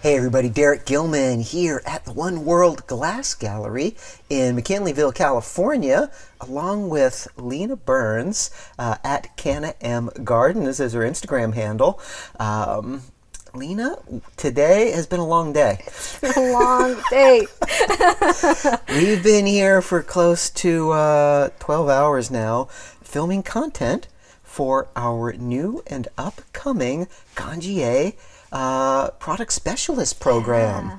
Hey everybody, Derek Gilman here at the One World Glass Gallery in McKinleyville, California, along with Lena Burns at Canna M Garden. This is her Instagram handle. Lena, today has been a long day. It's been a long day. We've been here for close to 12 hours now, filming content for our new and upcoming Ganjier Product Specialist program.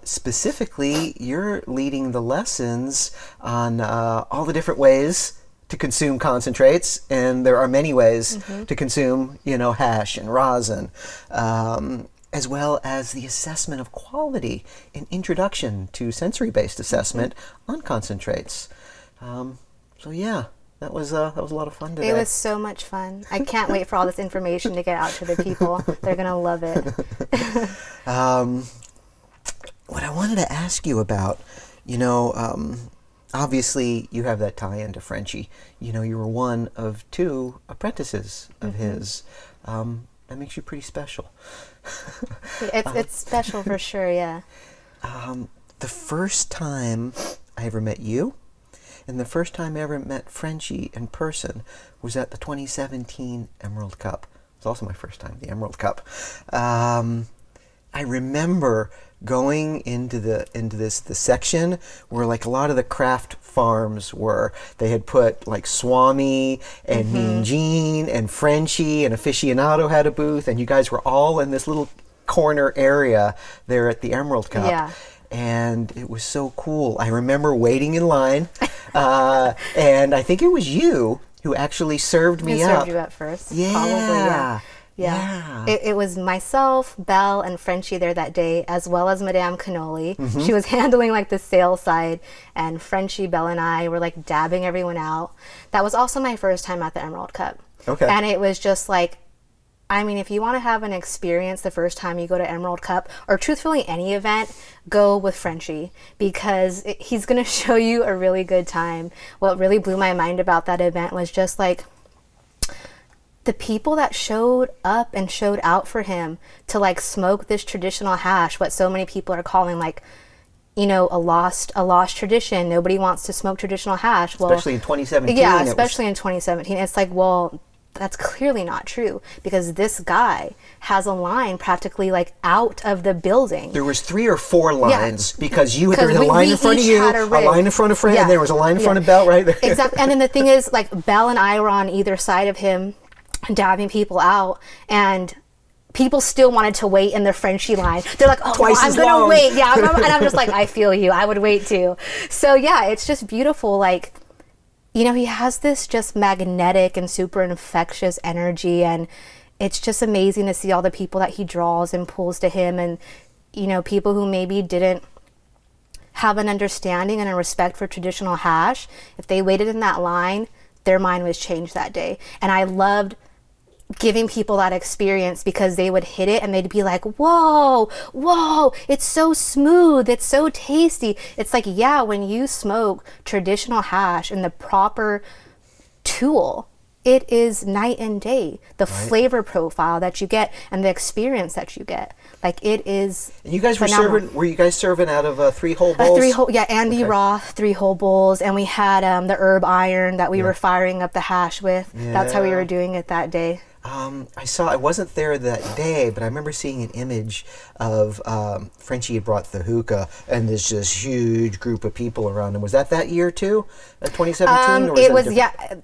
Specifically, you're leading the lessons on all the different ways to consume concentrates, and there are many ways to consume, hash and rosin, as well as the assessment of quality and introduction to sensory-based assessment on concentrates. So yeah. That was a lot of fun today. It was so much fun. I can't wait for all this information to get out to the people. They're going to love it. What I wanted to ask you about, obviously you have that tie into Frenchie. You were one of two apprentices of his. That makes you pretty special. It's special for sure, yeah. The first time I ever met you, and the first time I ever met Frenchie in person was at the 2017 Emerald Cup. It was also my first time at the Emerald Cup. I remember going into the section where like a lot of the craft farms were. They had put like Swami and Mean Gene and Frenchie and Aficionado had a booth, and you guys were all in this little corner area there at the Emerald Cup. Yeah. And it was so cool. I remember waiting in line, and I think it was you who actually served me up. Served you up first. Yeah. Probably, yeah. It was myself, Belle, and Frenchie there that day, as well as Madame Cannoli. She was handling like the sales side, and Frenchie, Belle, and I were like dabbing everyone out. That was also my first time at the Emerald Cup. Okay. And it was just like, if you want to have an experience the first time you go to Emerald Cup, or truthfully any event, go with Frenchie, because he's going to show you a really good time. What really blew my mind about that event was just like the people that showed up and showed out for him to like smoke this traditional hash, what so many people are calling like, a lost tradition. Nobody wants to smoke traditional hash. Well, especially in 2017. Yeah, especially in 2017. It's like, well, that's clearly not true, because this guy has a line practically like out of the building. There was 3 or 4 lines, because there was a line in front of you, a line in front of Fred, and there was a line in front of Belle right there. Exactly. And then the thing is, like, Belle and I were on either side of him dabbing people out, and people still wanted to wait in the Frenchie line. They're like, oh, I'm going to wait. Yeah, and I'm just like, I feel you. I would wait too. So yeah, it's just beautiful. Like, he has this just magnetic and super infectious energy, and it's just amazing to see all the people that he draws and pulls to him, and, people who maybe didn't have an understanding and a respect for traditional hash. If they waited in that line, their mind was changed that day. And I loved giving people that experience, because they would hit it and they'd be like, whoa, it's so smooth, it's so tasty. It's like, yeah, when you smoke traditional hash in the proper tool, it is night and day. The flavor profile that you get and the experience that you get, like, it is. And you guys were you guys serving out of 3-hole bowls? Andy Roth 3-hole bowls, and we had the herb iron that we were firing up the hash with. That's how we were doing it that day. I wasn't there that day, but I remember seeing an image of Frenchie had brought the hookah, and there's this huge group of people around him. Was that year too, 2017?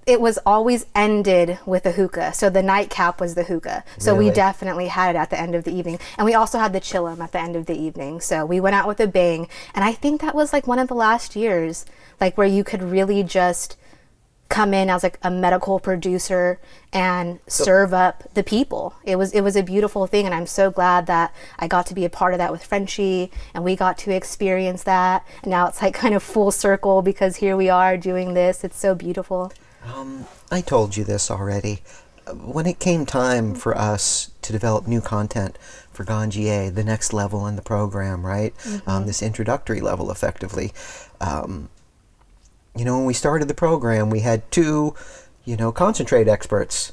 It was always ended with a hookah. So the nightcap was the hookah. So we definitely had it at the end of the evening, and we also had the chillum at the end of the evening. So we went out with a bang, and I think that was like one of the last years, like, where you could really just come in as like a medical producer and serve up the people. It was a beautiful thing, and I'm so glad that I got to be a part of that with Frenchie, and we got to experience that. And now it's like kind of full circle, because here we are doing this. It's so beautiful. I told you this already. When it came time for us to develop new content for Ganjier, the next level in the program, right? This introductory level, effectively. When we started the program, we had 2, concentrate experts.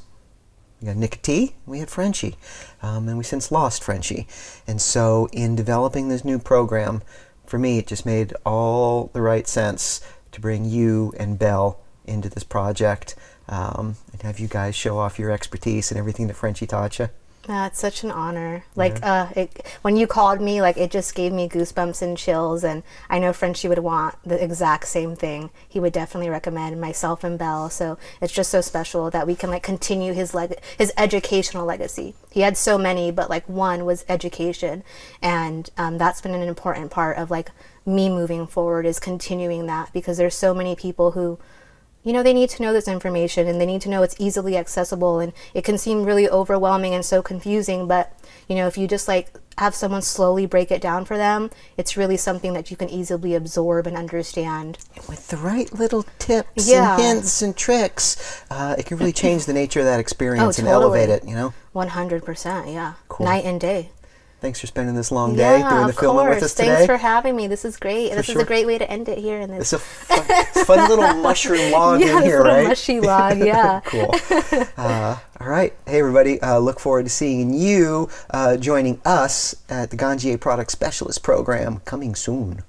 We got Nick T, we had Frenchie, and we since lost Frenchie. And so in developing this new program, for me, it just made all the right sense to bring you and Belle into this project, and have you guys show off your expertise and everything that Frenchie taught you. It's such an honor. Like, when you called me, like, it just gave me goosebumps and chills, and I know Frenchie would want the exact same thing. He would definitely recommend myself and Belle, so it's just so special that we can, like, continue his educational legacy. He had so many, but, like, one was education, and that's been an important part of, like, me moving forward, is continuing that, because there's so many people who, you know, they need to know this information, and they need to know it's easily accessible, and it can seem really overwhelming and so confusing, but, you know, if you just, like, have someone slowly break it down for them, it's really something that you can easily absorb and understand. With the right little tips and hints and tricks, it can really change the nature of that experience and elevate it, you know? 100%, yeah. Cool. Night and day. Thanks for spending this long day doing the filming with us today. Thanks for having me. This is great. This is a great way to end it here. In this. It's a fun little mushroom log in here, right? Mushy log, yeah. Cool. All right. Hey, everybody. Look forward to seeing you joining us at the Ganjier Product Specialist program coming soon.